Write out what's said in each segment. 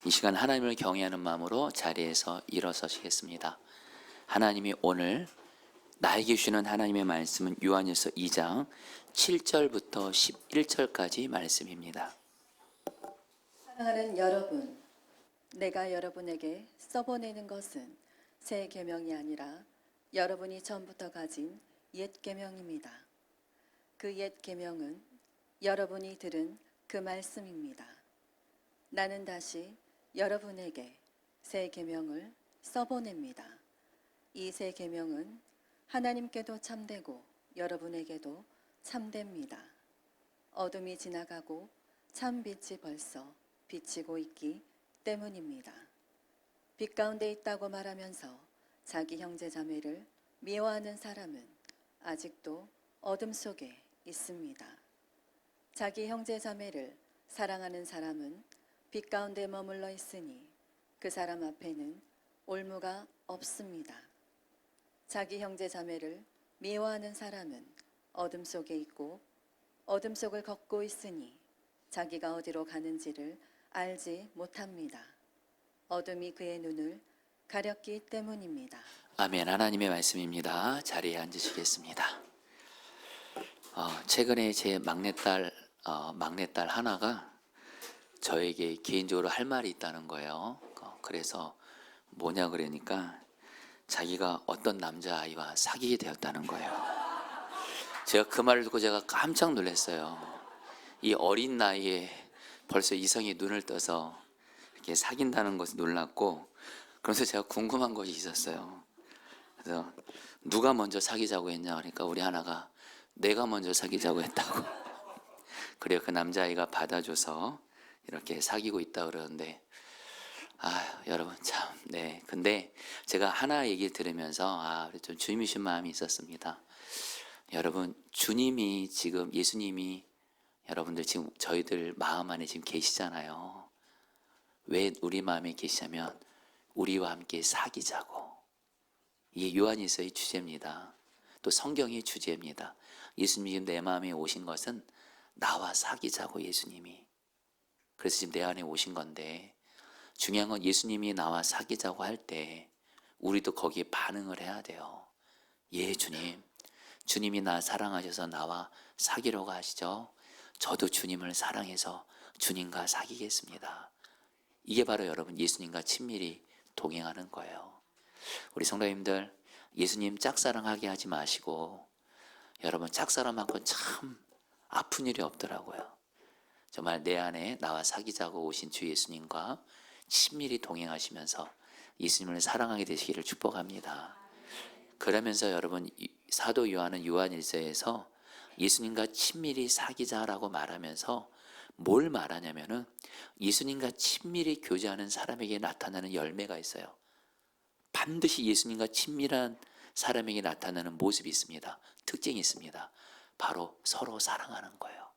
이 시간 하나님을 경외하는 마음으로 자리에서 일어서시겠습니다. 하나님이 오늘 나에게 주시는 하나님의 말씀은 요한일서 2장 7절부터 11절까지 말씀입니다. 사랑하는 여러분, 내가 여러분에게 써보내는 것은 새 계명이 아니라 여러분이 전부터 가진 옛 계명입니다. 그 옛 계명은 여러분이 들은 그 말씀입니다. 나는 다시 여러분에게 새 계명을 써보냅니다. 이 새 계명은 하나님께도 참되고 여러분에게도 참됩니다. 어둠이 지나가고 참 빛이 벌써 비치고 있기 때문입니다. 빛 가운데 있다고 말하면서 자기 형제 자매를 미워하는 사람은 아직도 어둠 속에 있습니다. 자기 형제 자매를 사랑하는 사람은 빛 가운데 머물러 있으니 그 사람 앞에는 올무가 없습니다. 자기 형제 자매를 미워하는 사람은 어둠 속에 있고 어둠 속을 걷고 있으니 자기가 어디로 가는지를 알지 못합니다. 어둠이 그의 눈을 가렸기 때문입니다. 아멘. 하나님의 말씀입니다. 자리에 앉으시겠습니다. 최근에 제 막내딸 하나가 저에게 개인적으로 할 말이 있다는 거예요. 그래서 뭐냐 그러니까 자기가 어떤 남자아이와 사귀게 되었다는 거예요. 제가 그 말을 듣고 제가 깜짝 놀랐어요. 이 어린 나이에 벌써 이성이 눈을 떠서 이렇게 사귄다는 것에 놀랐고, 그래서 제가 궁금한 것이 있었어요. 그래서 누가 먼저 사귀자고 했냐 그러니까 우리 하나가 내가 먼저 사귀자고 했다고. 그래요. 그 남자아이가 받아줘서 이렇게 사귀고 있다 그러는데, 여러분 참, 네. 근데 제가 하나 얘기 들으면서 좀 주님이신 마음이 있었습니다. 여러분, 주님이 지금 예수님이 여러분들 지금 저희들 마음 안에 지금 계시잖아요. 왜 우리 마음에 계시냐면 우리와 함께 사귀자고. 이게 요한일서의 주제입니다. 또 성경의 주제입니다. 예수님이 내 마음에 오신 것은 나와 사귀자고 예수님이. 그래서 지금 내 안에 오신 건데, 중요한 건 예수님이 나와 사귀자고 할 때 우리도 거기에 반응을 해야 돼요. 예, 주님. 주님이 나 사랑하셔서 나와 사귀려고 하시죠. 저도 주님을 사랑해서 주님과 사귀겠습니다. 이게 바로 여러분 예수님과 친밀히 동행하는 거예요. 우리 성도님들, 예수님 짝사랑하게 하지 마시고, 여러분 짝사랑만큼 참 아픈 일이 없더라고요. 정말 내 안에 나와 사귀자고 오신 주 예수님과 친밀히 동행하시면서 예수님을 사랑하게 되시기를 축복합니다. 그러면서 여러분 사도 요한은 요한일서에서 예수님과 친밀히 사귀자라고 말하면서 뭘 말하냐면은 예수님과 친밀히 교제하는 사람에게 나타나는 열매가 있어요. 반드시 예수님과 친밀한 사람에게 나타나는 모습이 있습니다. 특징이 있습니다. 바로 서로 사랑하는 거예요.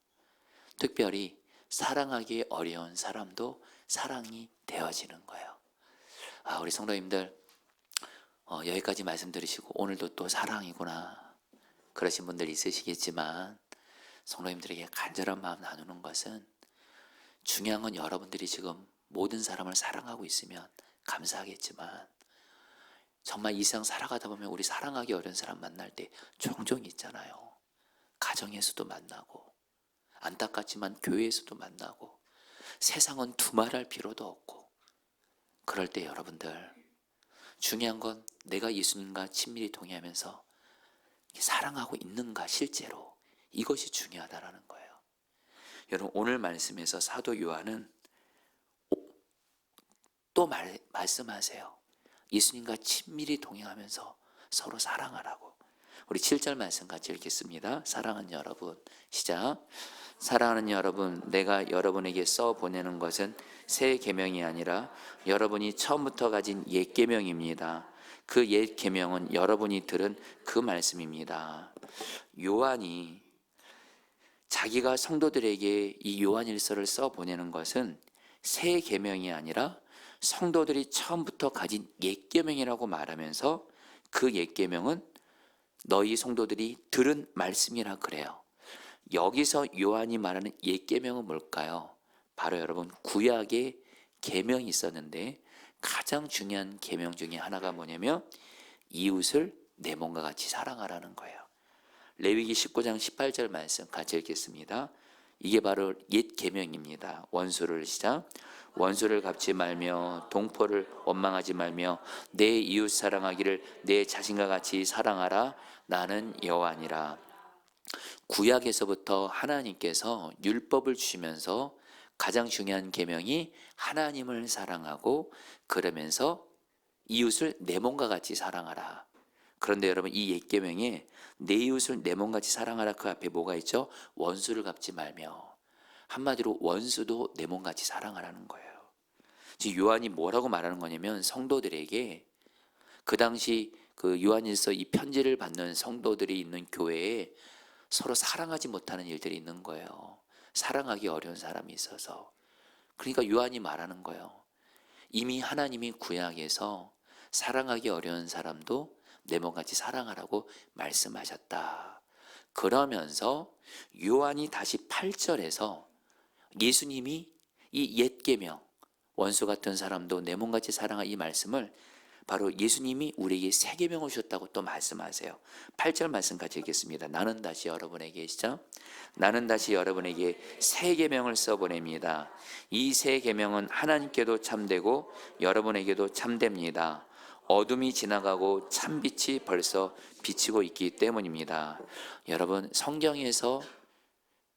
특별히 사랑하기 어려운 사람도 사랑이 되어지는 거예요. 우리 성도님들, 여기까지 말씀 들으시고 오늘도 또 사랑이구나 그러신 분들 있으시겠지만, 성도님들에게 간절한 마음 나누는 것은, 중요한 건 여러분들이 지금 모든 사람을 사랑하고 있으면 감사하겠지만, 정말 이 세상 살아가다 보면 우리 사랑하기 어려운 사람 만날 때 종종 있잖아요. 가정에서도 만나고, 안타깝지만 교회에서도 만나고, 세상은 두말할 필요도 없고, 그럴 때 여러분들, 중요한 건 내가 예수님과 친밀히 동의하면서 사랑하고 있는가 실제로, 이것이 중요하다라는 거예요. 여러분 오늘 말씀에서 사도 요한은 또 말씀하세요. 예수님과 친밀히 동행하면서 서로 사랑하라고. 우리 7절 말씀 같이 읽겠습니다. 사랑하는 여러분, 시작. 사랑하는 여러분, 내가 여러분에게 써 보내는 것은 새 계명이 아니라 여러분이 처음부터 가진 옛 계명입니다. 그 옛 계명은 여러분이 들은 그 말씀입니다. 요한이 자기가 성도들에게 이 요한일서를 써 보내는 것은 새 계명이 아니라 성도들이 처음부터 가진 옛 계명이라고 말하면서, 그 옛 계명은 너희 성도들이 들은 말씀이라 그래요. 여기서 요한이 말하는 옛 계명은 뭘까요? 바로 여러분 구약의 계명이 있었는데 가장 중요한 계명 중에 하나가 뭐냐면 이웃을 내 몸과 같이 사랑하라는 거예요. 레위기 19장 18절 말씀 같이 읽겠습니다. 이게 바로 옛 계명입니다. 원수를 시작. 원수를 갚지 말며 동포를 원망하지 말며 내 이웃 사랑하기를 내 자신과 같이 사랑하라. 나는 여호와니라. 구약에서부터 하나님께서 율법을 주시면서 가장 중요한 계명이 하나님을 사랑하고 그러면서 이웃을 내 몸과 같이 사랑하라. 그런데 여러분 이 옛 계명에 내 이웃을 내 몸같이 사랑하라 그 앞에 뭐가 있죠? 원수를 갚지 말며. 한마디로 원수도 내 몸같이 사랑하라는 거예요. 지금 요한이 뭐라고 말하는 거냐면 성도들에게 그 당시 그 요한일서 이 편지를 받는 성도들이 있는 교회에 서로 사랑하지 못하는 일들이 있는 거예요. 사랑하기 어려운 사람이 있어서. 그러니까 요한이 말하는 거예요. 이미 하나님이 구약에서 사랑하기 어려운 사람도 내 몸같이 사랑하라고 말씀하셨다. 그러면서 요한이 다시 8절에서 예수님이 이 옛 계명 원수 같은 사람도 내 몸같이 사랑하 이 말씀을 바로 예수님이 우리에게 새 계명을 주셨다고 또 말씀하세요. 8절 말씀까지 읽겠습니다. 나는 다시 여러분에게 시작. 나는 다시 여러분에게 새 계명을 써보냅니다. 이 새 계명은 하나님께도 참되고 여러분에게도 참됩니다. 어둠이 지나가고 참빛이 벌써 비치고 있기 때문입니다. 여러분 성경에서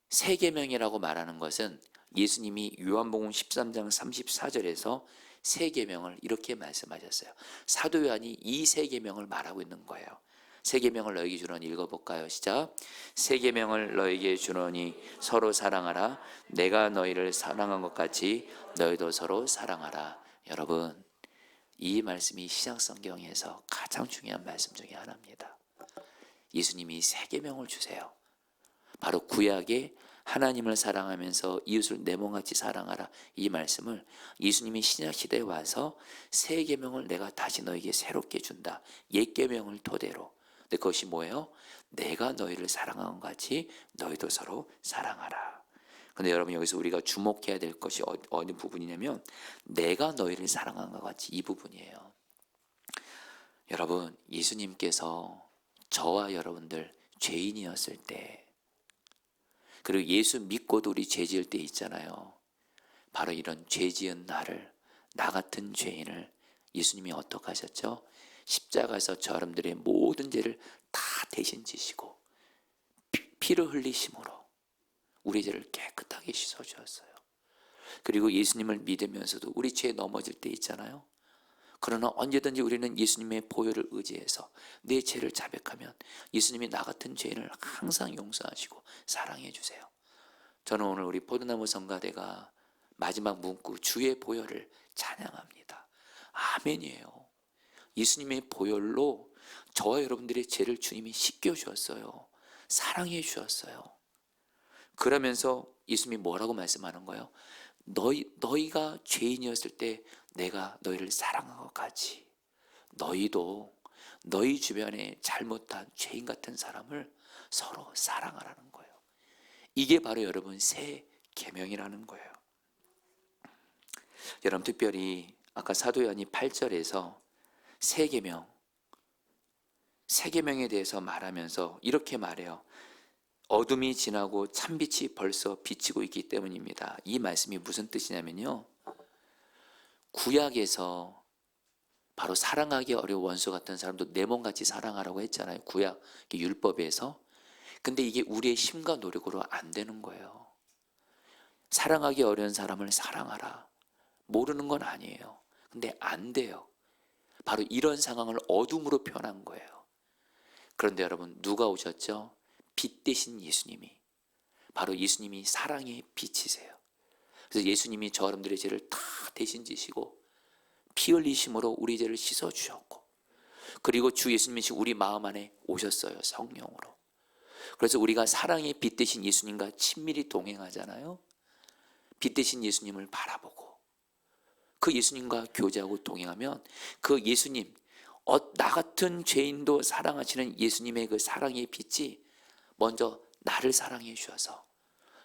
새 계명이라고 말하는 것은 예수님이 요한복음 13장 34절에서 새 계명을 이렇게 말씀하셨어요. 사도 요한이 이 새 계명을 말하고 있는 거예요. 새 계명을 너에게 주노니 읽어볼까요? 시작. 새 계명을 너에게 주노니 서로 사랑하라. 내가 너희를 사랑한 것 같이 너희도 서로 사랑하라. 여러분 이 말씀이 신약성경에서 가장 중요한 말씀 중에 하나입니다. 예수님이 새 계명을 주세요. 바로 구약에 하나님을 사랑하면서 이웃을 내 몸같이 사랑하라 이 말씀을 예수님이 신약시대에 와서 새 계명을 내가 다시 너에게 새롭게 준다. 옛 계명을 토대로. 근데 그것이 뭐예요? 내가 너희를 사랑한 것 같이 너희도 서로 사랑하라. 근데 여러분 여기서 우리가 주목해야 될 것이 어느 부분이냐면 내가 너희를 사랑한 것 같이 이 부분이에요. 여러분 예수님께서 저와 여러분들 죄인이었을 때 그리고 예수 믿고도 우리 죄 지을 때 있잖아요. 바로 이런 죄 지은 나를 나 같은 죄인을 예수님이 어떻게 하셨죠? 십자가에서 저 여러분들의 모든 죄를 다 대신 지시고 피를 흘리심으로 우리 죄를 깨끗하게 씻어주었어요. 그리고 예수님을 믿으면서도 우리 죄에 넘어질 때 있잖아요. 그러나 언제든지 우리는 예수님의 보혈을 의지해서 내 죄를 자백하면 예수님이 나 같은 죄인을 항상 용서하시고 사랑해 주세요. 저는 오늘 우리 포도나무 성가대가 마지막 문구 주의 보혈을 찬양합니다. 아멘이에요. 예수님의 보혈로 저와 여러분들의 죄를 주님이 씻겨주었어요. 사랑해 주셨어요. 그러면서 예수님이 뭐라고 말씀하는 거예요? 너희가 죄인이었을 때 내가 너희를 사랑한 것 같이 너희도 너희 주변에 잘못한 죄인 같은 사람을 서로 사랑하라는 거예요. 이게 바로 여러분 새 계명이라는 거예요. 여러분 특별히 아까 사도 요한이 8절에서 새 계명에 대해서 말하면서 이렇게 말해요. 어둠이 지나고 참빛이 벌써 비치고 있기 때문입니다. 이 말씀이 무슨 뜻이냐면요. 구약에서 바로 사랑하기 어려운 원수 같은 사람도 내 몸같이 사랑하라고 했잖아요. 구약 율법에서. 근데 이게 우리의 힘과 노력으로 안 되는 거예요. 사랑하기 어려운 사람을 사랑하라. 모르는 건 아니에요. 근데 안 돼요. 바로 이런 상황을 어둠으로 표현한 거예요. 그런데 여러분 누가 오셨죠? 빛 대신 예수님이. 바로 예수님이 사랑의 빛이세요. 그래서 예수님이 저 여러분들의 죄를 다 대신 지시고 피 흘리심으로 우리 죄를 씻어주셨고 그리고 주 예수님이 우리 마음 안에 오셨어요. 성령으로. 그래서 우리가 사랑의 빛 대신 예수님과 친밀히 동행하잖아요. 빛 대신 예수님을 바라보고 그 예수님과 교제하고 동행하면 그 예수님 나 같은 죄인도 사랑하시는 예수님의 그 사랑의 빛이 먼저 나를 사랑해 주셔서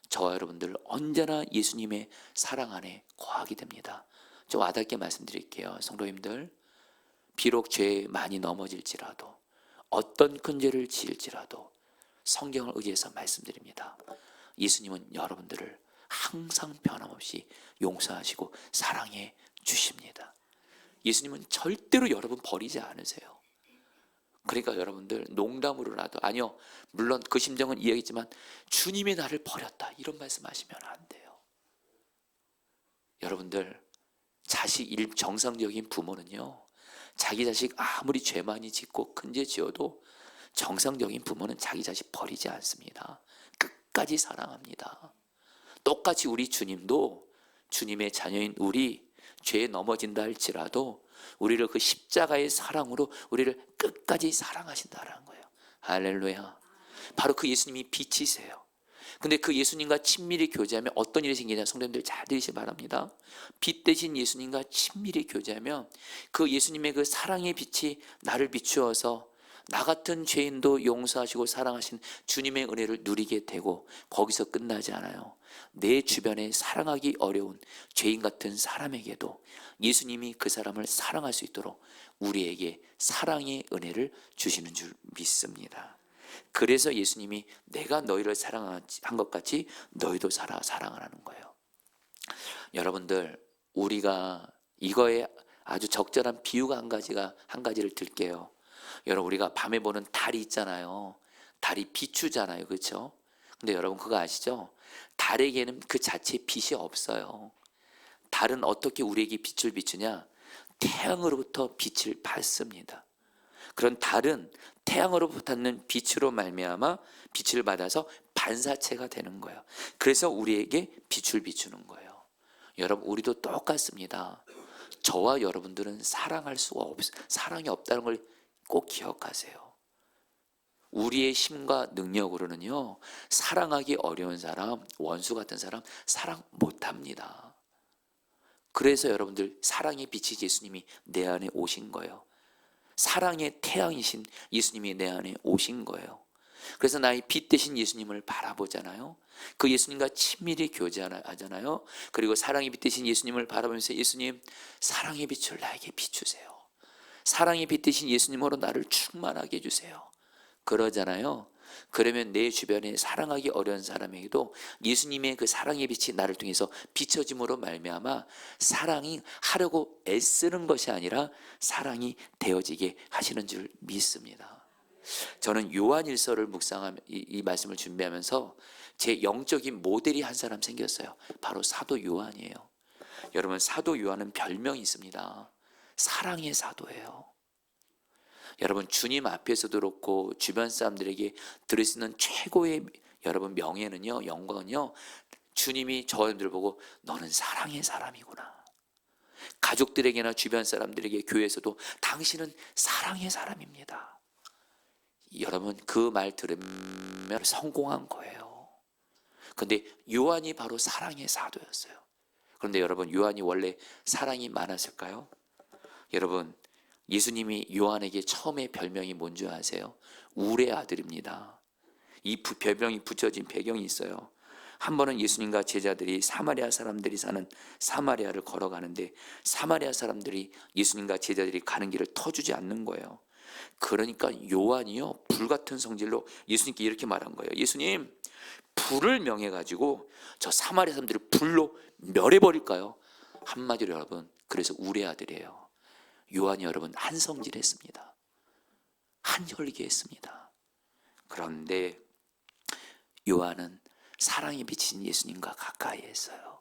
저와 여러분들 언제나 예수님의 사랑 안에 거하게 됩니다. 좀 와닿게 말씀드릴게요. 성도님들, 비록 죄에 많이 넘어질지라도, 어떤 큰 죄를 지을지라도 성경을 의지해서 말씀드립니다. 예수님은 여러분들을 항상 변함없이 용서하시고 사랑해 주십니다. 예수님은 절대로 여러분 버리지 않으세요. 그러니까 여러분들 농담으로라도, 아니요, 물론 그 심정은 이해하겠지만 주님이 나를 버렸다 이런 말씀하시면 안 돼요. 여러분들, 정상적인 부모는요, 자기 자식 아무리 죄 많이 짓고 큰 죄 지어도 정상적인 부모는 자기 자식 버리지 않습니다. 끝까지 사랑합니다. 똑같이 우리 주님도 주님의 자녀인 우리 죄에 넘어진다 할지라도 우리를 그 십자가의 사랑으로 우리를 끝까지 사랑하신다는 거예요. 할렐루야. 바로 그 예수님이 빛이세요. 근데 그 예수님과 친밀히 교제하면 어떤 일이 생기냐, 성도님들 잘 들으시기 바랍니다. 빛 대신 예수님과 친밀히 교제하면 그 예수님의 그 사랑의 빛이 나를 비추어서 나 같은 죄인도 용서하시고 사랑하신 주님의 은혜를 누리게 되고, 거기서 끝나지 않아요. 내 주변에 사랑하기 어려운 죄인 같은 사람에게도 예수님이 그 사람을 사랑할 수 있도록 우리에게 사랑의 은혜를 주시는 줄 믿습니다. 그래서 예수님이 내가 너희를 사랑한 것 같이 너희도 사랑하라는 거예요. 여러분들, 우리가 이거에 아주 적절한 비유가 한 가지를 들게요. 여러분, 우리가 밤에 보는 달이 있잖아요. 달이 비추잖아요, 그렇죠? 근데 여러분 그거 아시죠? 달에게는 그 자체에 빛이 없어요. 달은 어떻게 우리에게 빛을 비추냐? 태양으로부터 빛을 받습니다. 그런 달은 태양으로부터 받는 빛으로 말미암아 빛을 받아서 반사체가 되는 거예요. 그래서 우리에게 빛을 비추는 거예요. 여러분, 우리도 똑같습니다. 저와 여러분들은 사랑이 없다는 걸 꼭 기억하세요. 우리의 힘과 능력으로는요, 사랑하기 어려운 사람, 원수 같은 사람 사랑 못합니다. 그래서 여러분들, 사랑의 빛이 예수님이 내 안에 오신 거예요. 사랑의 태양이신 예수님이 내 안에 오신 거예요. 그래서 나의 빛 대신 예수님을 바라보잖아요. 그 예수님과 친밀히 교제하잖아요. 그리고 사랑의 빛 대신 예수님을 바라보면서, 예수님, 사랑의 빛을 나에게 비추세요. 사랑의 빛 대신 예수님으로 나를 충만하게 해주세요. 그러잖아요. 그러면 내 주변에 사랑하기 어려운 사람에게도 예수님의 그 사랑의 빛이 나를 통해서 비춰짐으로 말미암아 사랑이 하려고 애쓰는 것이 아니라 사랑이 되어지게 하시는 줄 믿습니다. 저는 요한일서를 묵상하며 이 말씀을 준비하면서 제 영적인 모델이 한 사람 생겼어요. 바로 사도 요한이에요. 여러분, 사도 요한은 별명이 있습니다. 사랑의 사도예요. 여러분, 주님 앞에서도 그렇고 주변 사람들에게 들을 수 있는 최고의 여러분 명예는요, 영광은요, 주님이 저희들 보고 너는 사랑의 사람이구나. 가족들에게나 주변 사람들에게, 교회에서도 당신은 사랑의 사람입니다. 여러분, 그 말 들으면 성공한 거예요. 근데 요한이 바로 사랑의 사도였어요. 그런데 여러분, 요한이 원래 사랑이 많았을까요? 여러분, 예수님이 요한에게 처음에 별명이 뭔지 아세요? 울의 아들입니다. 이 별명이 붙여진 배경이 있어요. 한 번은 예수님과 제자들이 사마리아 사람들이 사는 사마리아를 걸어가는데, 사마리아 사람들이 예수님과 제자들이 가는 길을 터주지 않는 거예요. 그러니까 요한이요, 불같은 성질로 예수님께 이렇게 말한 거예요. 예수님, 불을 명해가지고 저 사마리아 사람들을 불로 멸해버릴까요? 한마디로 여러분, 그래서 울의 아들이에요. 요한이 여러분 한성질했습니다. 한혈기했습니다. 그런데 요한은 사랑에 비친 예수님과 가까이 했어요.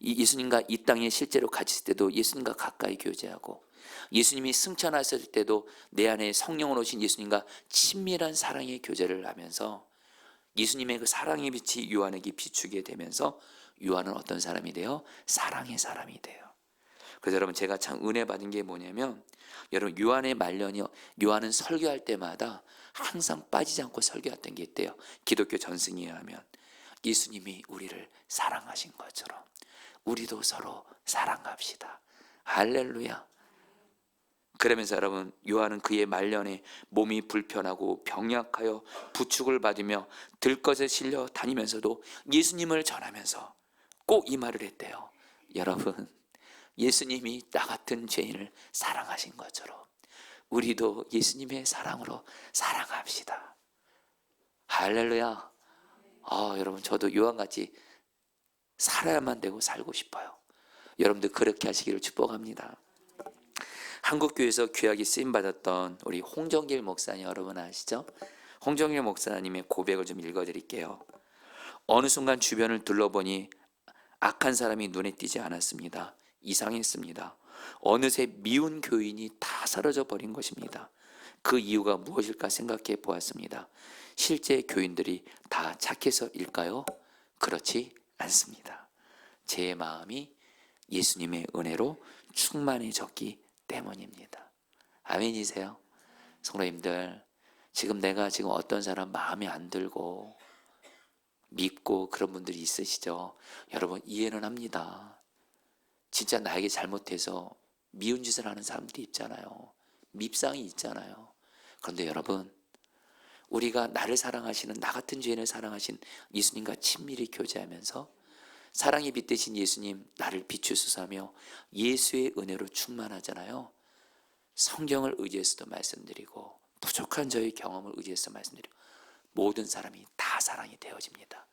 예수님과 이 땅에 실제로 같이 있을 때도 예수님과 가까이 교제하고, 예수님이 승천하셨을 때도 내 안에 성령으로 오신 예수님과 친밀한 사랑의 교제를 하면서 예수님의 그 사랑의 빛이 요한에게 비추게 되면서 요한은 어떤 사람이 돼요? 사랑의 사람이 돼요. 그래서 여러분, 제가 참 은혜 받은 게 뭐냐면, 여러분, 요한의 말년이요, 요한은 설교할 때마다 항상 빠지지 않고 설교했던 게 있대요. 기독교 전승에 하면 예수님이 우리를 사랑하신 것처럼 우리도 서로 사랑합시다. 할렐루야. 그러면서 여러분, 요한은 그의 말년에 몸이 불편하고 병약하여 부축을 받으며 들것에 실려 다니면서도 예수님을 전하면서 꼭 이 말을 했대요. 여러분, 예수님이 나 같은 죄인을 사랑하신 것처럼 우리도 예수님의 사랑으로 사랑합시다. 할렐루야. 여러분, 저도 요한같이 살아야만 되고 살고 싶어요. 여러분들 그렇게 하시기를 축복합니다. 한국교회에서 귀하게 쓰임받았던 우리 홍정길 목사님 여러분 아시죠? 홍정길 목사님의 고백을 좀 읽어드릴게요. 어느 순간 주변을 둘러보니 악한 사람이 눈에 띄지 않았습니다. 이상했습니다. 어느새 미운 교인이 다 사라져 버린 것입니다. 그 이유가 무엇일까 생각해 보았습니다. 실제 교인들이 다 착해서일까요? 그렇지 않습니다. 제 마음이 예수님의 은혜로 충만해졌기 때문입니다. 아멘이세요? 성도님들, 내가 지금 어떤 사람 마음에 안 들고 밉고 그런 분들이 있으시죠? 여러분, 이해는 합니다. 진짜 나에게 잘못해서 미운 짓을 하는 사람들이 있잖아요. 밉상이 있잖아요. 그런데 여러분, 우리가 나를 사랑하시는, 나 같은 죄인을 사랑하신 예수님과 친밀히 교제하면서 사랑의 빛 대신 예수님 나를 비추소서하며 예수의 은혜로 충만하잖아요. 성경을 의지해서도 말씀드리고 부족한 저의 경험을 의지해서 말씀드리고 모든 사람이 다 사랑이 되어집니다.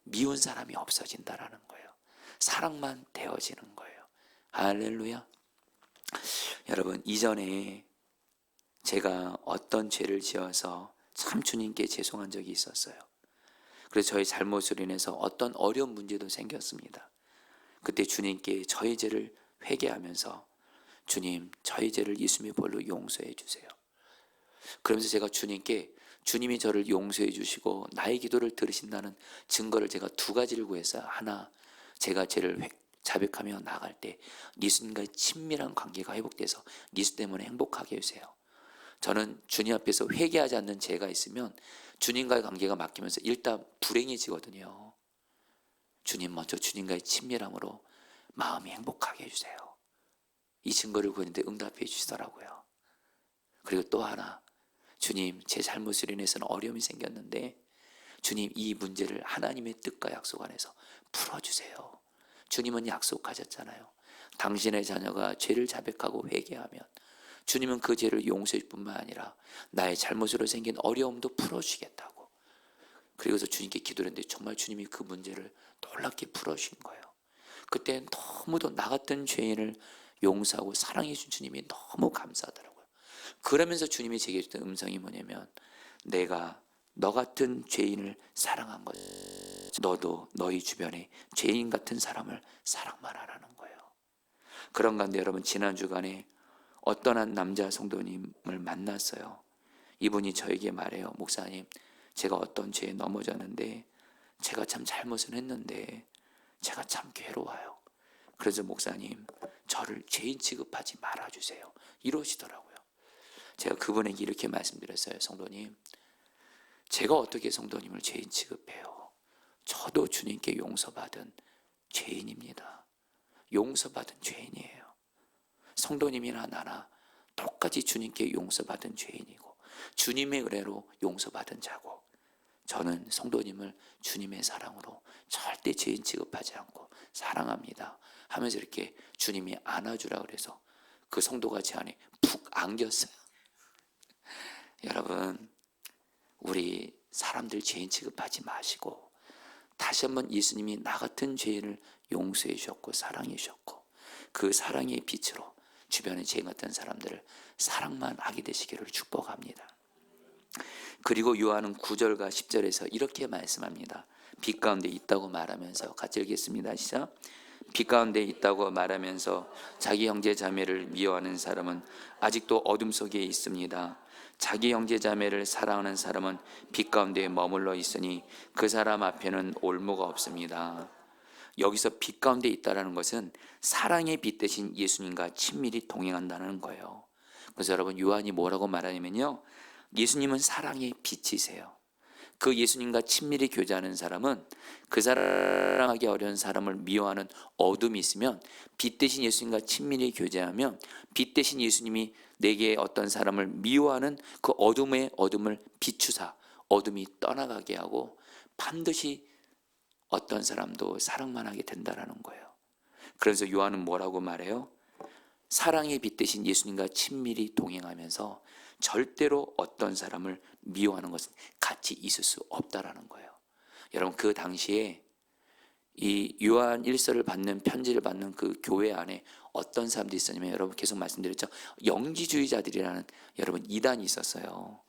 미운 사람이 없어진다라는 거예요. 사랑만 되어지는 거예요. 할렐루야. 여러분, 이전에 제가 어떤 죄를 지어서 참 주님께 죄송한 적이 있었어요. 그래서 저의 잘못으로 인해서 어떤 어려운 문제도 생겼습니다. 그때 주님께 저의 죄를 회개하면서 주님, 저의 죄를 예수님의 볼로 용서해 주세요. 그러면서 제가 주님께 주님이 저를 용서해 주시고 나의 기도를 들으신다는 증거를 제가 두 가지를 구했어요. 하나, 제가 죄를 자백하며 나아갈 때 예수님과의 친밀한 관계가 회복돼서 예수 때문에 행복하게 해주세요. 저는 주님 앞에서 회개하지 않는 죄가 있으면 주님과의 관계가 막히면서 일단 불행해지거든요. 주님 먼저 주님과의 친밀함으로 마음이 행복하게 해주세요. 이 증거를 구했는데 응답해 주시더라고요. 그리고 또 하나, 주님, 제 잘못으로 인해서는 어려움이 생겼는데 주님, 이 문제를 하나님의 뜻과 약속 안에서 풀어주세요. 주님은 약속하셨잖아요. 당신의 자녀가 죄를 자백하고 회개하면 주님은 그 죄를 용서해 줄 뿐만 아니라 나의 잘못으로 생긴 어려움도 풀어주시겠다고. 그리고서 주님께 기도했는데 정말 주님이 그 문제를 놀랍게 풀어주신 거예요. 그때 너무도 나 같은 죄인을 용서하고 사랑해 준 주님이 너무 감사하더라고요. 그러면서 주님이 제게 주던 음성이 뭐냐면, 내가 너 같은 죄인을 사랑한 것, 너도 너희 주변에 죄인 같은 사람을 사랑만 하라는 거예요. 그런 가운데 여러분, 지난 주간에 어떤 한 남자 성도님을 만났어요. 이분이 저에게 말해요. 목사님, 제가 어떤 죄에 넘어졌는데 제가 참 잘못은 했는데 제가 참 괴로워요. 그래서 목사님, 저를 죄인 취급하지 말아주세요. 이러시더라고요. 제가 그분에게 이렇게 말씀드렸어요. 성도님, 제가 어떻게 성도님을 죄인 취급해요? 저도 주님께 용서받은 죄인입니다. 용서받은 죄인이에요. 성도님이나 나나 똑같이 주님께 용서받은 죄인이고 주님의 은혜로 용서받은 자고, 저는 성도님을 주님의 사랑으로 절대 죄인 취급하지 않고 사랑합니다 하면서 이렇게 주님이 안아주라 그래서 그 성도가 제 안에 푹 안겼어요. 여러분, 우리 사람들 죄인 취급하지 마시고 다시 한번 예수님이 나 같은 죄인을 용서해 주셨고 사랑해 주셨고 그 사랑의 빛으로 주변에 죄인 같은 사람들을 사랑만 하게 되시기를 축복합니다. 그리고 요한은 9절과 10절에서 이렇게 말씀합니다. 빛 가운데 있다고 말하면서 같이 읽겠습니다. 시작. 빛 가운데 있다고 말하면서 자기 형제 자매를 미워하는 사람은 아직도 어둠 속에 있습니다. 자기 형제 자매를 사랑하는 사람은 빛 가운데 머물러 있으니 그 사람 앞에는 올무가 없습니다. 여기서 빛 가운데 있다는 것은 사랑의 빛 대신 예수님과 친밀히 동행한다는 거예요. 그래서 여러분, 요한이 뭐라고 말하냐면요, 예수님은 사랑의 빛이세요. 그 예수님과 친밀히 교제하는 사람은 그 사랑하기 어려운 사람을 미워하는 어둠이 있으면 빛 대신 예수님과 친밀히 교제하면 빛 대신 예수님이 내게 어떤 사람을 미워하는 그 어둠의 어둠을 비추사 어둠이 떠나가게 하고 반드시 어떤 사람도 사랑만 하게 된다는 거예요. 그래서 요한은 뭐라고 말해요? 사랑의 빛 대신 예수님과 친밀히 동행하면서 절대로 어떤 사람을 미워하는 것은 같이 있을 수 없다라는 거예요. 여러분, 그 당시에 이 요한 1서를 받는, 편지를 받는 그 교회 안에 어떤 사람들이 있었냐면, 여러분 계속 말씀드렸죠, 영지주의자들이라는 여러분 이단이 있었어요.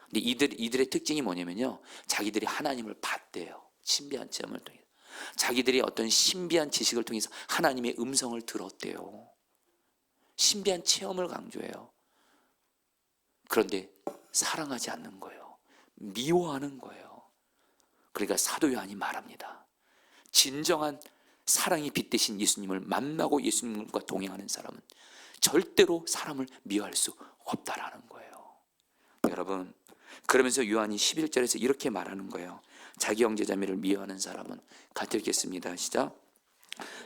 근데 이들의 특징이 뭐냐면요, 자기들이 하나님을 봤대요. 신비한 체험을 통해서, 자기들이 어떤 신비한 지식을 통해서 하나님의 음성을 들었대요. 신비한 체험을 강조해요. 그런데 사랑하지 않는 거예요. 미워하는 거예요. 그러니까 사도 요한이 말합니다. 진정한 사랑이 빛 대신 예수님을 만나고 예수님과 동행하는 사람은 절대로 사람을 미워할 수 없다라는 거예요. 여러분, 그러면서 요한이 11절에서 이렇게 말하는 거예요. 자기 형제자매를 미워하는 사람은, 같이 읽겠습니다. 시작.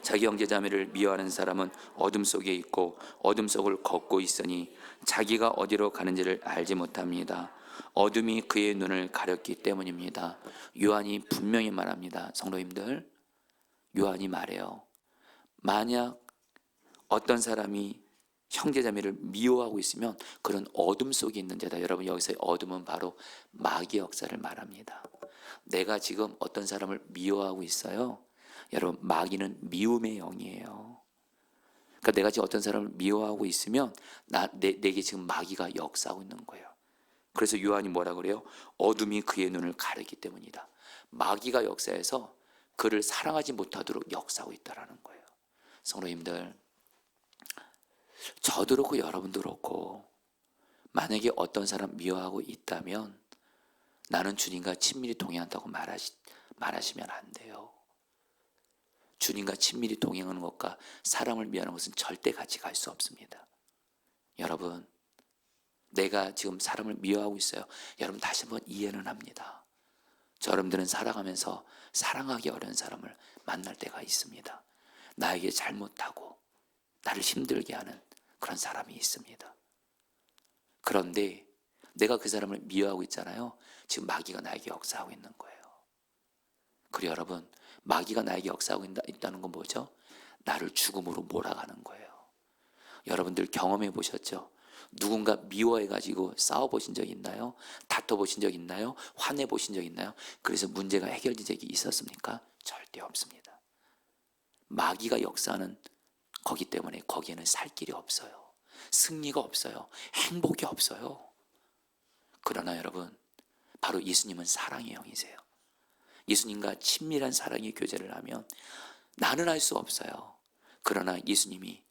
자기 형제자매를 미워하는 사람은 어둠 속에 있고 어둠 속을 걷고 있으니 자기가 어디로 가는지를 알지 못합니다. 어둠이 그의 눈을 가렸기 때문입니다. 요한이 분명히 말합니다. 성도님들, 요한이 말해요. 만약 어떤 사람이 형제자매를 미워하고 있으면 그런 어둠 속에 있는 자다. 여러분, 여기서의 어둠은 바로 마귀의 역사를 말합니다. 내가 지금 어떤 사람을 미워하고 있어요? 여러분, 마귀는 미움의 영이에요. 그러니까 내가 지금 어떤 사람을 미워하고 있으면 내게 지금 마귀가 역사하고 있는 거예요. 그래서 요한이 뭐라 그래요? 어둠이 그의 눈을 가리기 때문이다. 마귀가 역사해서 그를 사랑하지 못하도록 역사하고 있다는 거예요. 성도님들, 저도 그렇고 여러분도 그렇고, 만약에 어떤 사람 미워하고 있다면 나는 주님과 친밀히 동행한다고 말하시면 안 돼요. 주님과 친밀히 동행하는 것과 사람을 미워하는 것은 절대 같이 갈 수 없습니다. 여러분, 내가 지금 사람을 미워하고 있어요. 여러분, 다시 한번 이해는 합니다. 여러분들은 살아가면서 사랑하기 어려운 사람을 만날 때가 있습니다. 나에게 잘못하고 나를 힘들게 하는 그런 사람이 있습니다. 그런데 내가 그 사람을 미워하고 있잖아요. 지금 마귀가 나에게 역사하고 있는 거예요. 그리고 여러분, 마귀가 나에게 역사하고 있다는 건 뭐죠? 나를 죽음으로 몰아가는 거예요. 여러분들 경험해 보셨죠? 누군가 미워해 가지고 싸워 보신 적 있나요? 다퉈 보신 적 있나요? 화내 보신 적 있나요? 그래서 문제가 해결된 적이 있었습니까? 절대 없습니다. 마귀가 역사하는 거기 때문에 거기에는 살 길이 없어요. 승리가 없어요. 행복이 없어요. 그러나 여러분, 바로 예수님은 사랑의 영이세요. 예수님과 친밀한 사랑의 교제를 하면 나는 알 수 없어요. 그러나 예수님이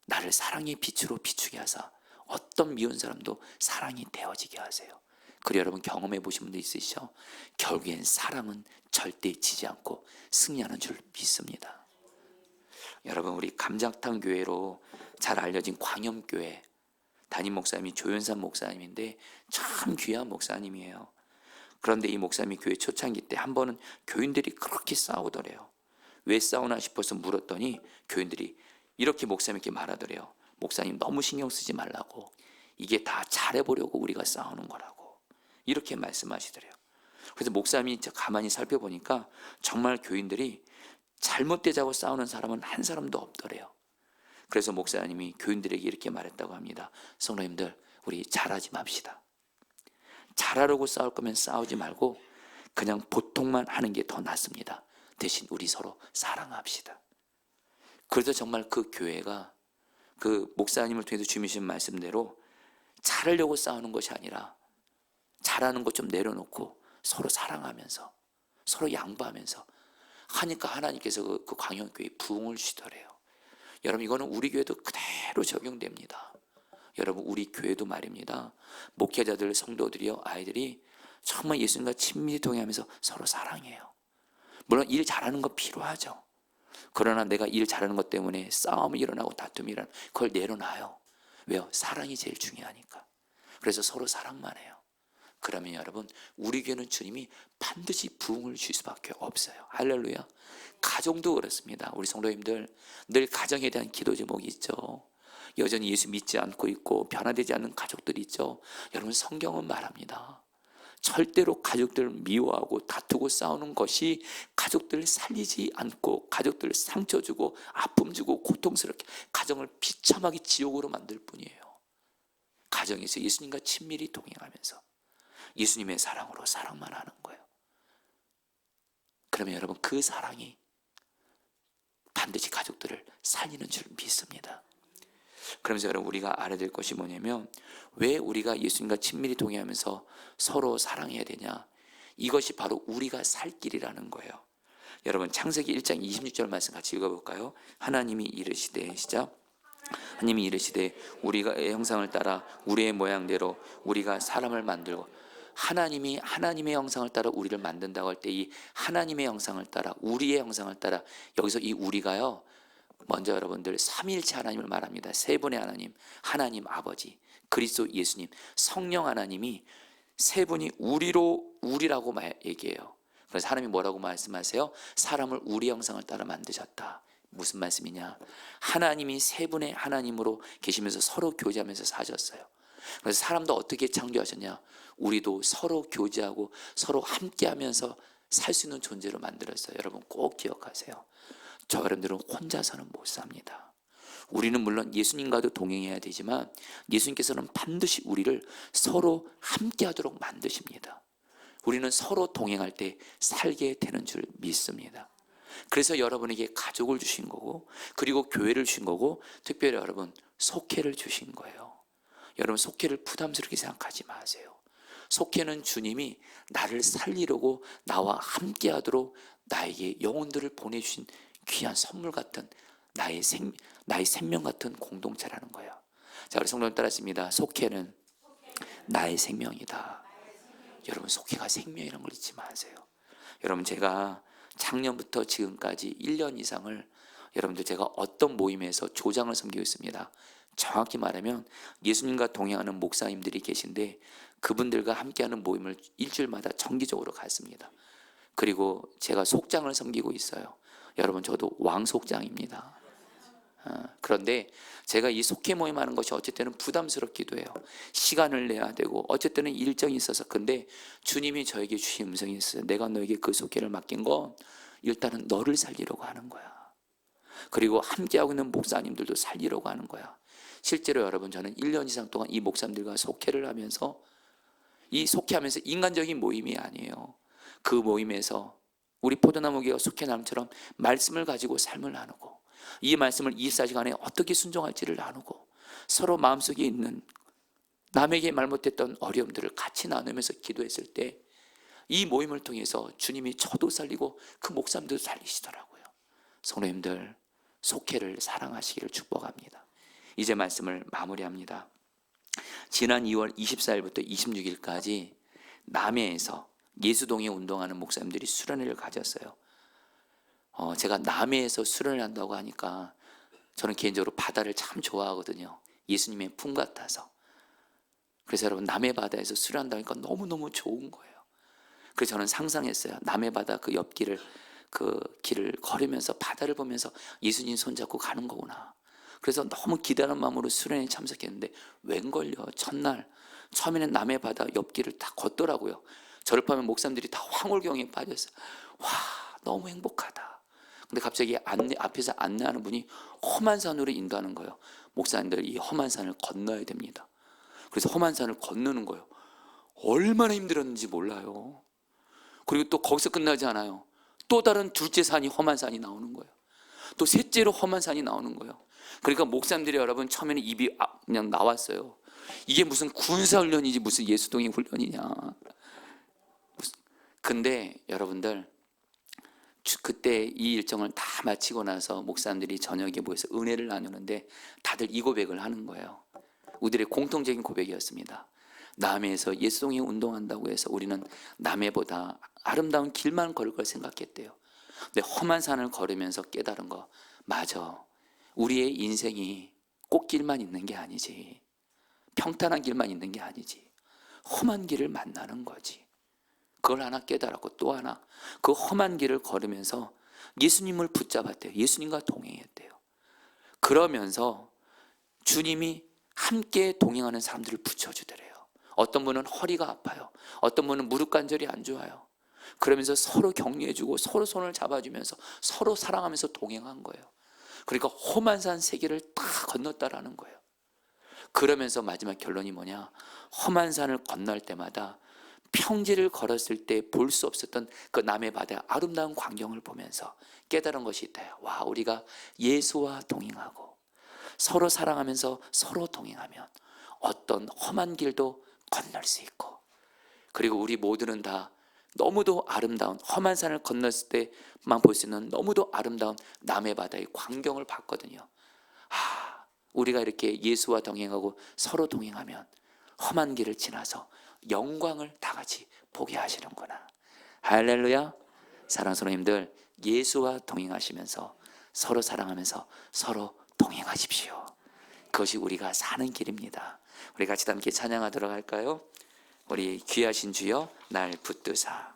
나를 사랑의 빛으로 비추게 하사 어떤 미운 사람도 사랑이 되어지게 하세요. 그리고 여러분, 경험해 보신 분도 있으시죠? 결국엔 사랑은 절대 지지 않고 승리하는 줄 믿습니다. 여러분, 우리 감장탕 교회로 잘 알려진 광염교회 담임 목사님이 조연산 목사님인데 참 귀한 목사님이에요. 그런데 이 목사님이 교회 초창기 때 한 번은 교인들이 그렇게 싸우더래요. 왜 싸우나 싶어서 물었더니 교인들이 이렇게 목사님께 말하더래요. 목사님, 너무 신경 쓰지 말라고. 이게 다 잘해보려고 우리가 싸우는 거라고. 이렇게 말씀하시더래요. 그래서 목사님이 가만히 살펴보니까 정말 교인들이 잘못되자고 싸우는 사람은 한 사람도 없더래요. 그래서 목사님이 교인들에게 이렇게 말했다고 합니다. 성도님들, 우리 잘하지 맙시다. 잘하려고 싸울 거면 싸우지 말고 그냥 보통만 하는 게 더 낫습니다. 대신 우리 서로 사랑합시다. 그래서 정말 그 교회가 그 목사님을 통해서 주신 말씀대로 잘하려고 싸우는 것이 아니라 잘하는 것 좀 내려놓고 서로 사랑하면서 서로 양보하면서 하니까 하나님께서 그 광영교회에 부흥을 주시더래요. 여러분, 이거는 우리 교회도 그대로 적용됩니다. 여러분, 우리 교회도 말입니다. 목회자들, 성도들이요, 아이들이 정말 예수님과 친밀히 동행하면서 서로 사랑해요. 물론 일 잘하는 거 필요하죠. 그러나 내가 일 잘하는 것 때문에 싸움이 일어나고 다툼이 일어나고 그걸 내려놔요. 왜요? 사랑이 제일 중요하니까. 그래서 서로 사랑만 해요. 그러면 여러분, 우리 교회는 주님이 반드시 부흥을 주실 수밖에 없어요. 할렐루야. 가정도 그렇습니다. 우리 성도님들, 늘 가정에 대한 기도 제목이 있죠. 여전히 예수 믿지 않고 있고 변화되지 않는 가족들이 있죠. 여러분, 성경은 말합니다. 절대로 가족들을 미워하고 다투고 싸우는 것이 가족들을 살리지 않고 가족들을 상처 주고 아픔 주고 고통스럽게 가정을 비참하게 지옥으로 만들 뿐이에요. 가정에서 예수님과 친밀히 동행하면서 예수님의 사랑으로 사랑만 하는 거예요. 그러면 여러분, 그 사랑이 반드시 가족들을 살리는 줄 믿습니다. 그러면서 여러분, 우리가 알아야 될 것이 뭐냐면, 왜 우리가 예수님과 친밀히 동행하면서 서로 사랑해야 되냐? 이것이 바로 우리가 살 길이라는 거예요. 여러분, 창세기 1장 26절 말씀 같이 읽어볼까요? 하나님이 이르시되, 시작. 하나님이 이르시되 우리의 형상을 따라 우리의 모양대로 우리가 사람을 만들고, 하나님이 하나님의 형상을 따라 우리를 만든다고 할 때 이 하나님의 형상을 따라 우리의 형상을 따라, 여기서 이 우리가요, 먼저 여러분들 삼위일체 하나님을 말합니다. 세 분의 하나님, 하나님 아버지, 그리스도 예수님, 성령 하나님이 세 분이 우리라고 얘기해요. 그래서 하나님이 뭐라고 말씀하세요? 사람을 우리 형상을 따라 만드셨다. 무슨 말씀이냐? 하나님이 세 분의 하나님으로 계시면서 서로 교제하면서 사셨어요. 그래서 사람도 어떻게 창조하셨냐? 우리도 서로 교제하고 서로 함께하면서 살 수 있는 존재로 만들었어요. 여러분 꼭 기억하세요. 저 여러분들은 혼자서는 못 삽니다. 우리는 물론 예수님과도 동행해야 되지만 예수님께서는 반드시 우리를 서로 함께하도록 만드십니다. 우리는 서로 동행할 때 살게 되는 줄 믿습니다. 그래서 여러분에게 가족을 주신 거고, 그리고 교회를 주신 거고, 특별히 여러분 속회를 주신 거예요. 여러분 속회를 부담스럽게 생각하지 마세요. 속회는 주님이 나를 살리려고 나와 함께하도록 나에게 영혼들을 보내주신 귀한 선물 같은 나의 생명 같은 공동체라는 거예요. 자, 우리 성도님 따라하십니다. 속회는 나의 생명이다. 여러분 속회가 생명이라는 걸 잊지 마세요. 여러분, 제가 작년부터 지금까지 1년 이상을 여러분들 제가 어떤 모임에서 조장을 섬기고 있습니다. 정확히 말하면 예수님과 동행하는 목사님들이 계신데 그분들과 함께하는 모임을 일주일마다 정기적으로 갔습니다. 그리고 제가 속장을 섬기고 있어요. 여러분 저도 왕속장입니다. 그런데 제가 이 속회 모임하는 것이 어쨌든 부담스럽기도 해요. 시간을 내야 되고 어쨌든 일정이 있어서. 근데 주님이 저에게 주신 음성이 있어요. 내가 너에게 그 속회를 맡긴 건 일단은 너를 살리려고 하는 거야. 그리고 함께하고 있는 목사님들도 살리려고 하는 거야. 실제로 여러분, 저는 1년 이상 동안 이 목사님들과 속회를 하면서, 이 속회하면서 인간적인 모임이 아니에요. 그 모임에서 우리 포도나무교회가 속회나무처럼 말씀을 가지고 삶을 나누고, 이 말씀을 24시간에 어떻게 순종할지를 나누고, 서로 마음속에 있는 남에게 말 못했던 어려움들을 같이 나누면서 기도했을 때 이 모임을 통해서 주님이 저도 살리고 그 목사님들도 살리시더라고요. 성도님들, 속회를 사랑하시기를 축복합니다. 이제 말씀을 마무리합니다. 지난 2월 24일부터 26일까지 남해에서 예수동에 운동하는 목사님들이 수련회를 가졌어요. 제가 남해에서 수련을 한다고 하니까 저는 개인적으로 바다를 참 좋아하거든요. 예수님의 품 같아서. 그래서 여러분, 남해 바다에서 수련한다고 하니까 너무너무 좋은 거예요. 그래서 저는 상상했어요. 남해 바다 그 옆길을, 그 길을 걸으면서 바다를 보면서 예수님 손잡고 가는 거구나. 그래서 너무 기대하는 마음으로 수련회에 참석했는데 웬걸요, 첫날 처음에는 남해 바다 옆길을 다 걷더라고요. 저를 보면 목사님들이 다 황홀경에 빠졌어요. 와, 너무 행복하다. 근데 갑자기 앞에서 안내하는 분이 험한 산으로 인도하는 거예요. 목사님들, 이 험한 산을 건너야 됩니다. 그래서 험한 산을 건너는 거예요. 얼마나 힘들었는지 몰라요. 그리고 또 거기서 끝나지 않아요. 또 다른 둘째 산이, 험한 산이 나오는 거예요. 또 셋째로 험한 산이 나오는 거예요. 그러니까 목사님들이 여러분 처음에는 입이 그냥 나왔어요. 이게 무슨 군사훈련이지 무슨 예수동의 훈련이냐. 근데 여러분들, 그때 이 일정을 다 마치고 나서 목사님들이 저녁에 모여서 은혜를 나누는데 다들 이 고백을 하는 거예요. 우리들의 공통적인 고백이었습니다. 남해에서 예수동에 운동한다고 해서 우리는 남해보다 아름다운 길만 걸을 걸 생각했대요. 근데 험한 산을 걸으면서 깨달은 거, 맞아. 우리의 인생이 꽃길만 있는 게 아니지, 평탄한 길만 있는 게 아니지, 험한 길을 만나는 거지. 그걸 하나 깨달았고, 또 하나 그 험한 길을 걸으면서 예수님을 붙잡았대요. 예수님과 동행했대요. 그러면서 주님이 함께 동행하는 사람들을 붙여주더래요. 어떤 분은 허리가 아파요. 어떤 분은 무릎 관절이 안 좋아요. 그러면서 서로 격려해주고 서로 손을 잡아주면서 서로 사랑하면서 동행한 거예요. 그러니까 험한 산 세 개를 다 건넜다라는 거예요. 그러면서 마지막 결론이 뭐냐? 험한 산을 건널 때마다 평지를 걸었을 때 볼 수 없었던 그 남해 바다의 아름다운 광경을 보면서 깨달은 것이 있다. 와, 우리가 예수와 동행하고 서로 사랑하면서 서로 동행하면 어떤 험한 길도 건널 수 있고, 그리고 우리 모두는 다 너무도 아름다운 험한 산을 건넜을 때만 볼 수 있는 너무도 아름다운 남해 바다의 광경을 봤거든요. 우리가 이렇게 예수와 동행하고 서로 동행하면 험한 길을 지나서 영광을 다 같이 보게 하시는구나. 할렐루야. 사랑하는 성도님들, 예수와 동행하시면서 서로 사랑하면서 서로 동행하십시오. 그것이 우리가 사는 길입니다. 우리 같이 함께 찬양하도록 할까요? 우리 귀하신 주여 날 붙드사.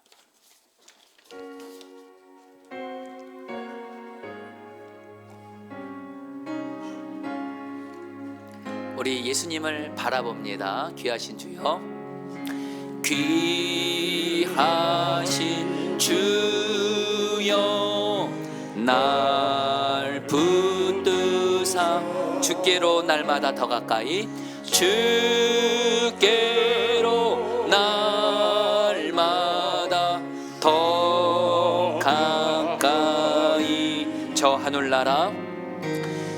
우리 예수님을 바라봅니다. 귀하신 주여, 귀하신 주여 날 붙드사. 주께로 날마다 더 가까이, 주께로 날마다 더 가까이. 저 하늘나라,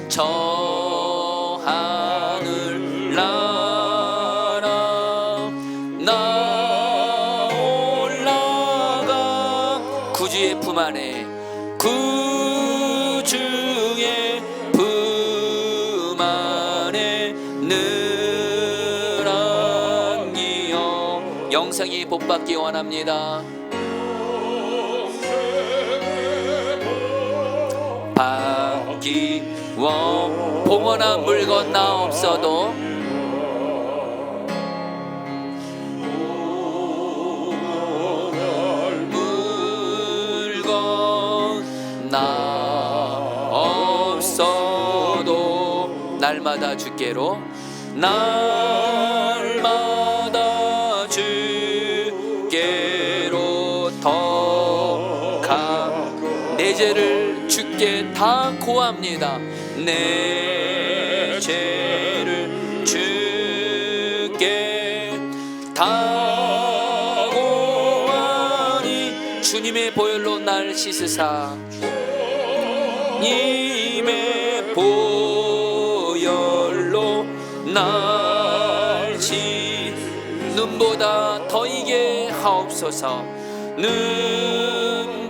저 하늘나라 나 올라가 구주의 품 안에, 구주의 품 안에 늘 안기어 영생이 복받기 원합니다. 받기 원 봉헌한 물건 나 없어도 물건 나 없어도 날마다 주께로, 날마다 주께로 더 가. 내 죄를 주께 다 고합니다. 내 죄를 주께 다 고하니 주님의 보혈로 날 씻으사, 주님의 보혈로 날 씻. 눈보다 더 이게 하옵소서. 눈보다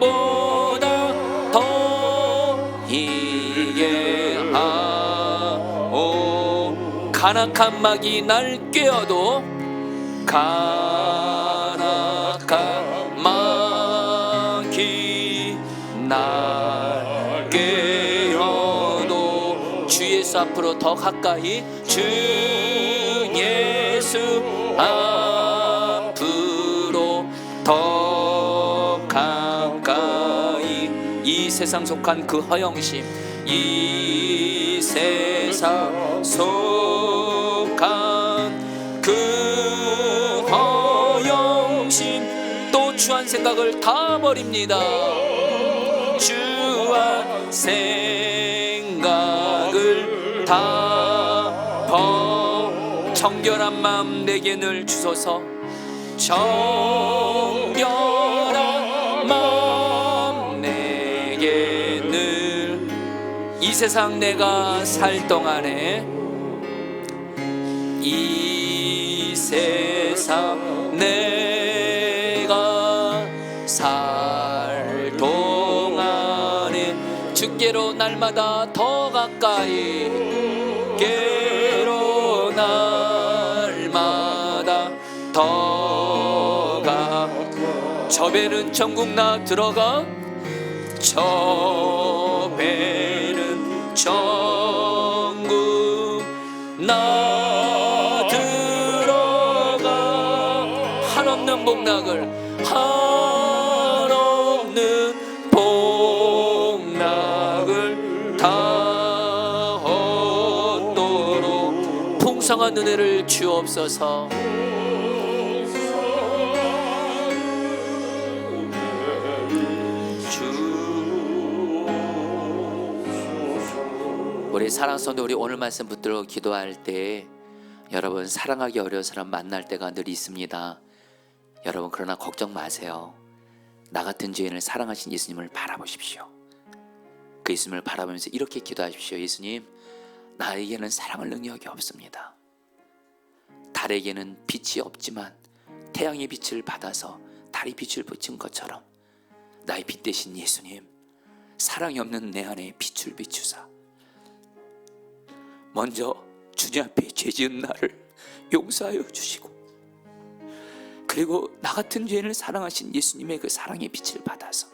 더 이게 하오. 간악한 막이 날 꿰어도, 간악한 막이 날 꿰어도 주 예수 앞으로 더 가까이, 주 예수 앞으로 더 가까이. 이 세상 속한 그 허영심, 이 세상 속한 그 허영심, 또 추한 생각을 다 버립니다. 추한 생각을 다 버려 정결한 마음 내게 늘 주소서. 정결한 마음 내게 늘. 이 세상 내가 살 동안에, 이 세상 내가 살 동안에 주께로 날마다 더 가까이, 주께로 날마다 더 가. 저 배는 천국 나 들어가, 저 배는 천국 나 들어가. 한없는 복락을, 한없는 복락을 다 얻도록 풍성한 은혜를 주옵소서. 우리 사랑 성도, 우리 오늘 말씀 붙들고 기도할 때 여러분, 사랑하기 어려운 사람 만날 때가 늘 있습니다. 여러분, 그러나 걱정 마세요. 나 같은 죄인을 사랑하신 예수님을 바라보십시오. 그 예수님을 바라보면서 이렇게 기도하십시오. 예수님, 나에게는 사랑할 능력이 없습니다. 달에게는 빛이 없지만 태양의 빛을 받아서 달이 빛을 비춘 것처럼 나의 빛 대신 예수님, 사랑이 없는 내 안에 빛을 비추사 먼저 주님 앞에 죄 지은 나를 용서하여 주시고, 그리고 나 같은 죄인을 사랑하신 예수님의 그 사랑의 빛을 받아서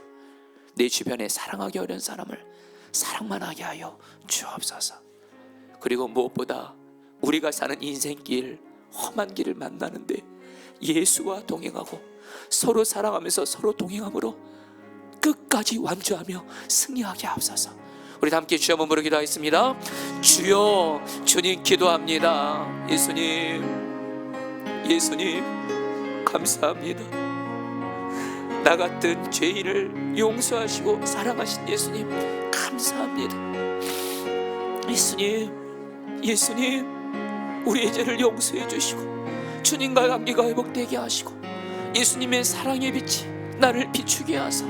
내 주변에 사랑하기 어려운 사람을 사랑만 하게 하여 주옵소서. 그리고 무엇보다 우리가 사는 인생길, 험한 길을 만나는데 예수와 동행하고 서로 사랑하면서 서로 동행함으로 끝까지 완주하며 승리하게 하옵소서. 우리 다 함께 주여 한번 부르기도 하겠습니다. 주여, 주님 기도합니다. 예수님, 예수님 감사합니다. 나 같은 죄인을 용서하시고 사랑하신 예수님 감사합니다. 예수님, 예수님 우리의 죄를 용서해 주시고 주님과 관계가 회복되게 하시고 예수님의 사랑의 빛이 나를 비추게 하사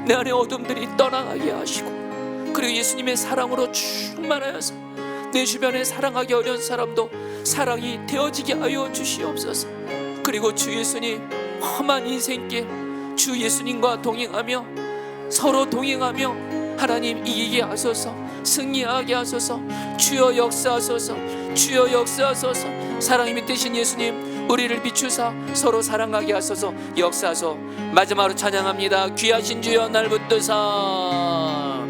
내 안의 어둠들이 떠나가게 하시고, 그리고 예수님의 사랑으로 충만하여서 내 주변에 사랑하기 어려운 사람도 사랑이 되어지게 하여 주시옵소서. 그리고 주 예수님, 험한 인생길 주 예수님과 동행하며 서로 동행하며 하나님 이기게 하소서, 승리하게 하소서. 주여 역사하소서, 주여 역사하소서. 사랑이 밑대신 예수님, 우리를 비추사 서로 사랑하게 하소서, 역사하소. 마지막으로 찬양합니다. 귀하신 주여 날 붙드사,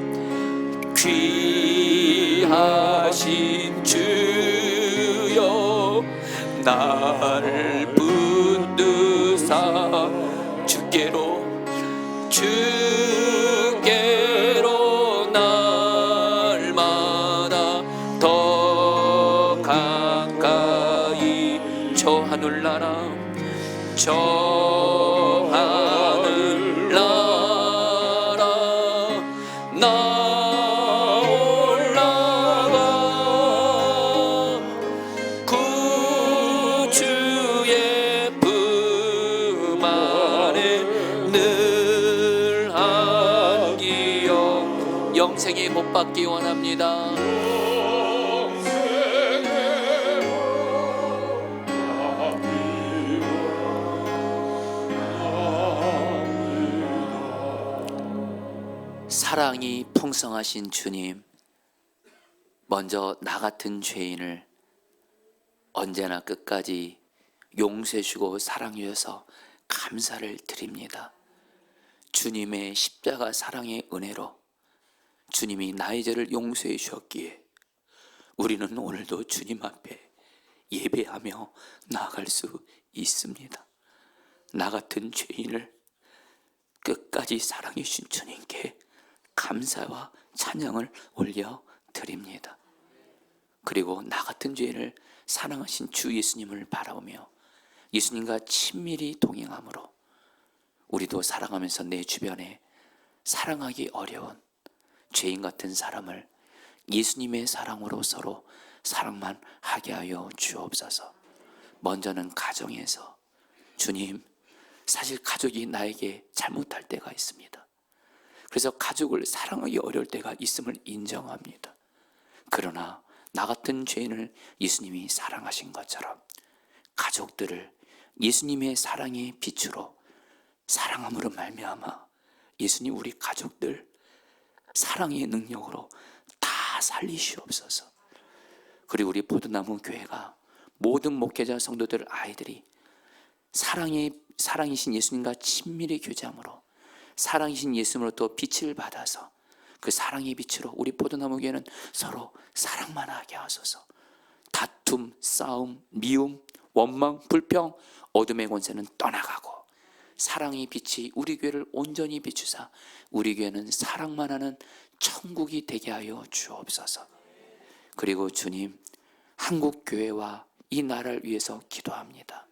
귀하신 주여 나를 붙드사 주께로 날마다 더 가까이 저 하늘나라, 저 하늘나라 나 올라가 구주의 품 안에 늘 안기어 영생의 복 받기 원합니다. 사랑이 풍성하신 주님, 먼저 나 같은 죄인을 언제나 끝까지 용서해 주고 사랑해 주셔서 감사를 드립니다. 주님의 십자가 사랑의 은혜로 주님이 나의 죄를 용서해 주셨기에 우리는 오늘도 주님 앞에 예배하며 나아갈 수 있습니다. 나 같은 죄인을 끝까지 사랑해 주신 주님께 감사와 찬양을 올려드립니다. 그리고 나 같은 죄인을 사랑하신 주 예수님을 바라보며 예수님과 친밀히 동행함으로 우리도 살아가면서 내 주변에 사랑하기 어려운 죄인 같은 사람을 예수님의 사랑으로 서로 사랑만 하게 하여 주옵소서. 먼저는 가정에서, 주님, 사실 가족이 나에게 잘못할 때가 있습니다. 그래서 가족을 사랑하기 어려울 때가 있음을 인정합니다. 그러나 나 같은 죄인을 예수님이 사랑하신 것처럼 가족들을 예수님의 사랑의 빛으로 사랑함으로 말미암아 예수님 우리 가족들 사랑의 능력으로 다 살리시옵소서. 그리고 우리 포도나무 교회가 모든 목회자 성도들 아이들이 사랑이신 예수님과 친밀히 교제함으로 사랑이신 예수님으로부터 빛을 받아서 그 사랑의 빛으로 우리 포도나무 교회는 서로 사랑만 하게 하소서. 다툼, 싸움, 미움, 원망, 불평, 어둠의 권세는 떠나가고 사랑의 빛이 우리 교회를 온전히 비추사 우리 교회는 사랑만 하는 천국이 되게 하여 주옵소서. 그리고 주님, 한국 교회와 이 나라를 위해서 기도합니다.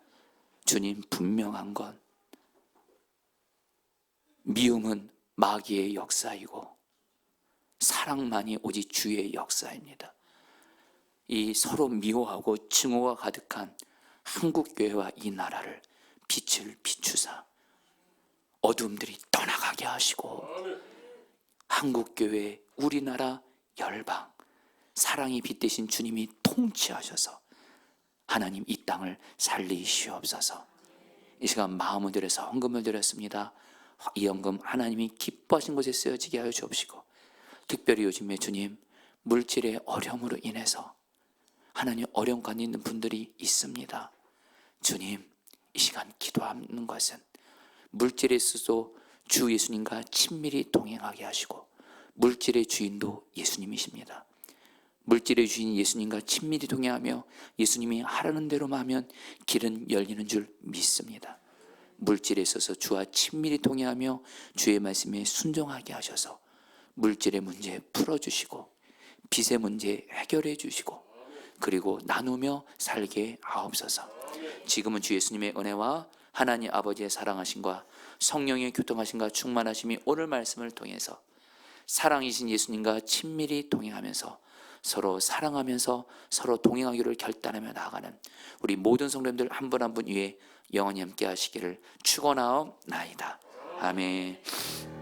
주님, 분명한 건 미움은 마귀의 역사이고 사랑만이 오직 주의 역사입니다. 이 서로 미워하고 증오가 가득한 한국교회와 이 나라를 빛을 비추사 어둠들이 떠나가게 하시고 한국교회, 우리나라, 열방, 사랑의 빛 대신 주님이 통치하셔서 하나님 이 땅을 살리시옵소서. 이 시간 마음을 들여서 헌금을 드렸습니다. 이 헌금 하나님이 기뻐하신 곳에 쓰여지게 하여 주옵시고, 특별히 요즘에 주님 물질의 어려움으로 인해서 하나님 어려움 가운데 있는 분들이 있습니다. 주님, 이 시간 기도하는 것은 물질에 있어도 주 예수님과 친밀히 동행하게 하시고, 물질의 주인도 예수님이십니다. 물질의 주인 예수님과 친밀히 동행하며 예수님이 하라는 대로만 하면 길은 열리는 줄 믿습니다. 물질에 있어서 주와 친밀히 동행하며 주의 말씀에 순종하게 하셔서 물질의 문제 풀어주시고 빚의 문제 해결해 주시고 그리고 나누며 살게 하옵소서. 지금은 주 예수님의 은혜와 하나님 아버지의 사랑하심과 성령의 교통하심과 충만하심이 오늘 말씀을 통해서 사랑이신 예수님과 친밀히 동행하면서 서로 사랑하면서 서로 동행하기를 결단하며 나아가는 우리 모든 성도님들 한 분 한 분 위에 영원히 함께 하시기를 축원하옵나이다. 아멘.